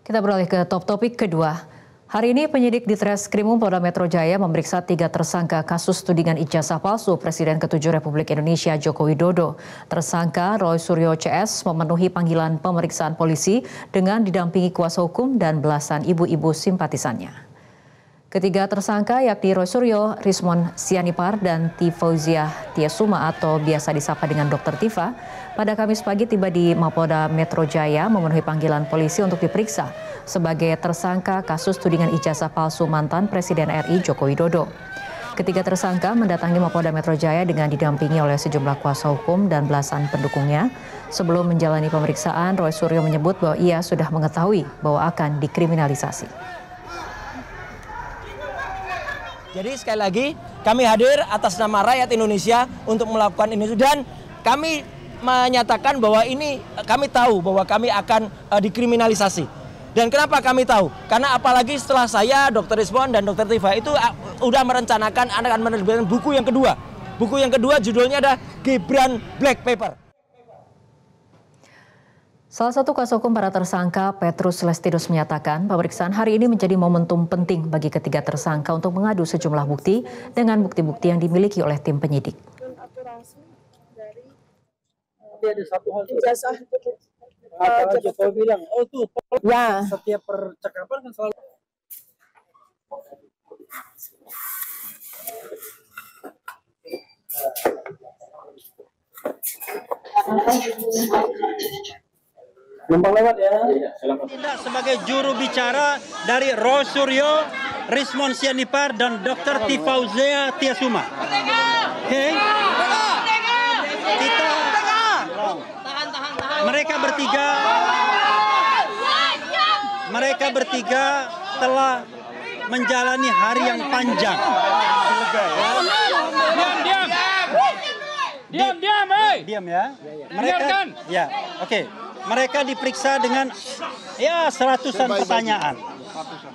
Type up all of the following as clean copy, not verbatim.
Kita beralih ke topik kedua. Hari ini penyidik di Treskrimum Polda Metro Jaya memeriksa 3 tersangka kasus tudingan ijazah palsu Presiden ke-7 Republik Indonesia Joko Widodo. Tersangka Roy Suryo CS memenuhi panggilan pemeriksaan polisi dengan didampingi kuasa hukum dan belasan ibu-ibu simpatisannya. Ketiga tersangka yakni Roy Suryo, Rismon Sianipar, dan Tifauzia Tiasuma atau biasa disapa dengan Dr. Tifa, pada Kamis pagi tiba di Mapolda Metro Jaya memenuhi panggilan polisi untuk diperiksa sebagai tersangka kasus tudingan ijazah palsu mantan Presiden RI Joko Widodo. Ketiga tersangka mendatangi Mapolda Metro Jaya dengan didampingi oleh sejumlah kuasa hukum dan belasan pendukungnya. Sebelum menjalani pemeriksaan, Roy Suryo menyebut bahwa ia sudah mengetahui bahwa akan dikriminalisasi. Jadi sekali lagi kami hadir atas nama rakyat Indonesia untuk melakukan ini dan kami menyatakan bahwa ini kami tahu bahwa kami akan dikriminalisasi. Dan kenapa kami tahu? Karena apalagi setelah saya, Dr. Rismon dan Dr. Tifa itu udah merencanakan akan menerbitkan buku yang kedua. Buku yang kedua judulnya ada Gibran Black Paper. Salah satu kuasa hukum para tersangka, Petrus Lestinus, menyatakan pemeriksaan hari ini menjadi momentum penting bagi ketiga tersangka untuk mengadu sejumlah bukti dengan bukti-bukti yang dimiliki oleh tim penyidik. Ada satu hal ijazah. Jokowi bilang, oh tuh ya. Setiap percakapan kan selalu. Numpang lewat ya. Tidak sebagai juru bicara dari Roy Suryo, Rismon Sianipar, dan Dr. Tifauzia Tiasuma. Oke. Kita mereka bertiga telah menjalani hari yang panjang. Diam ya. Mereka diperiksa dengan seratusan pertanyaan.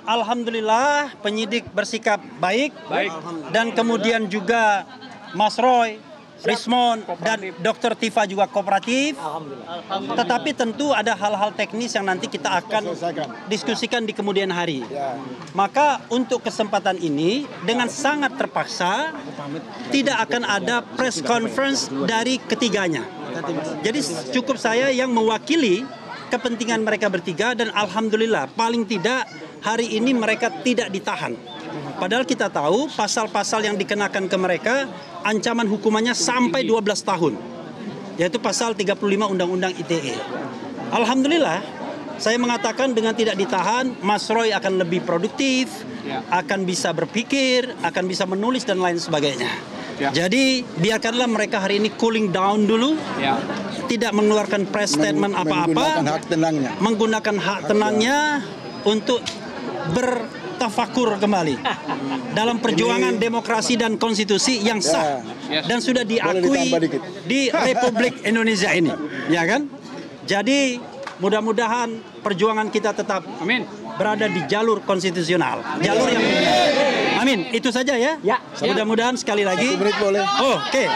Alhamdulillah penyidik bersikap baik. Dan kemudian juga Mas Roy, Rismon, dan Dr. Tifa juga kooperatif. Tetapi tentu ada hal-hal teknis yang nanti kita akan diskusikan di kemudian hari. Maka untuk kesempatan ini dengan sangat terpaksa tidak akan ada press conference dari ketiganya. Jadi cukup saya yang mewakili kepentingan mereka bertiga dan alhamdulillah paling tidak hari ini mereka tidak ditahan. Padahal kita tahu pasal-pasal yang dikenakan ke mereka ancaman hukumannya sampai 12 tahun. Yaitu pasal 35 Undang-Undang ITE. Alhamdulillah saya mengatakan dengan tidak ditahan Mas Roy akan lebih produktif, akan bisa berpikir, akan bisa menulis dan lain sebagainya. Jadi biarkanlah mereka hari ini cooling down dulu, tidak mengeluarkan press statement apa-apa, menggunakan hak tenangnya untuk bertafakur kembali dalam perjuangan demokrasi dan konstitusi yang sah dan sudah diakui di Republik Indonesia ini, ya kan? Jadi mudah-mudahan perjuangan kita tetap berada di jalur konstitusional, jalur yang amin. Itu saja ya. Mudah-mudahan sekali lagi. Oke.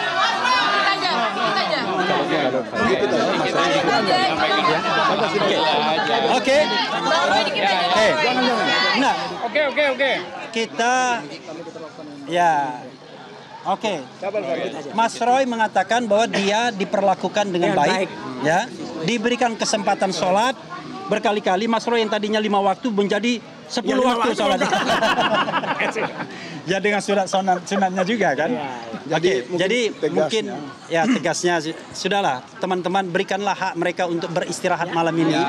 Kita Mas Roy mengatakan bahwa dia diperlakukan dengan baik, ya, diberikan kesempatan sholat berkali-kali. Mas Roy yang tadinya 5 waktu menjadi 10 waktu sholat. Ya dengan sunatnya juga kan. Jadi mungkin ya tegasnya sudahlah teman-teman, berikanlah hak mereka untuk beristirahat malam ini,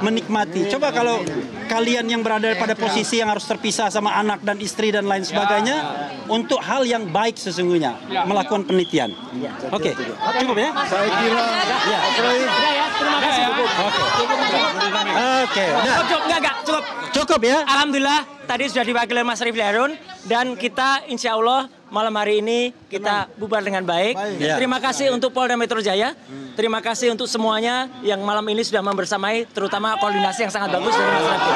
menikmati. Coba kalau kalian yang berada pada posisi yang harus terpisah sama anak dan istri dan lain sebagainya, untuk hal yang baik sesungguhnya melakukan penelitian. Oke, cukup ya? Saya kira terima kasih. Oke. Cukup ya? Alhamdulillah tadi sudah diwakili Mas Rifli Harun dan kita insya Allah malam hari ini kita bubar dengan baik. Terima kasih untuk Polda Metro Jaya. Terima kasih untuk semuanya yang malam ini sudah membersamai, terutama koordinasi yang sangat bagus dari Mas Rifli.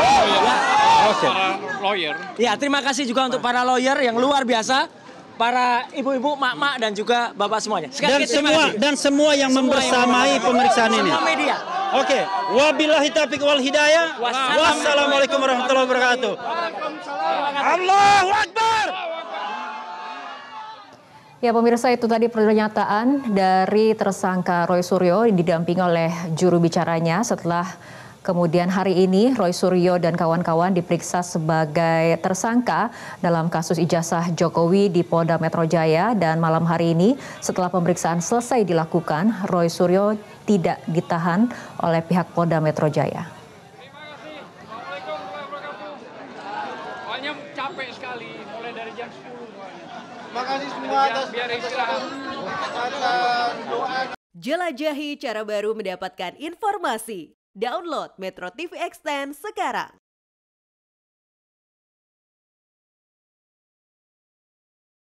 Ya, terima kasih juga untuk para lawyer yang luar biasa, para ibu-ibu, mak-mak dan juga bapak semuanya. Dan semua yang membersamai pemeriksaan ini. Semua media. Oke, wabillahi taufiq wal hidayah. Wassalamualaikum warahmatullahi wabarakatuh. Allahu Akbar. Ya pemirsa, itu tadi pernyataan dari tersangka Roy Suryo didampingi oleh juru bicaranya setelah kemudian hari ini Roy Suryo dan kawan-kawan diperiksa sebagai tersangka dalam kasus ijazah Jokowi di Polda Metro Jaya, dan malam hari ini setelah pemeriksaan selesai dilakukan, Roy Suryo tidak ditahan oleh pihak Polda Metro Jaya. Soalnya capek sekali, mulai dari jam 10. Makasih semua atas biar istirahat. Jelajahi cara baru mendapatkan informasi. Download Metro TV Extend sekarang.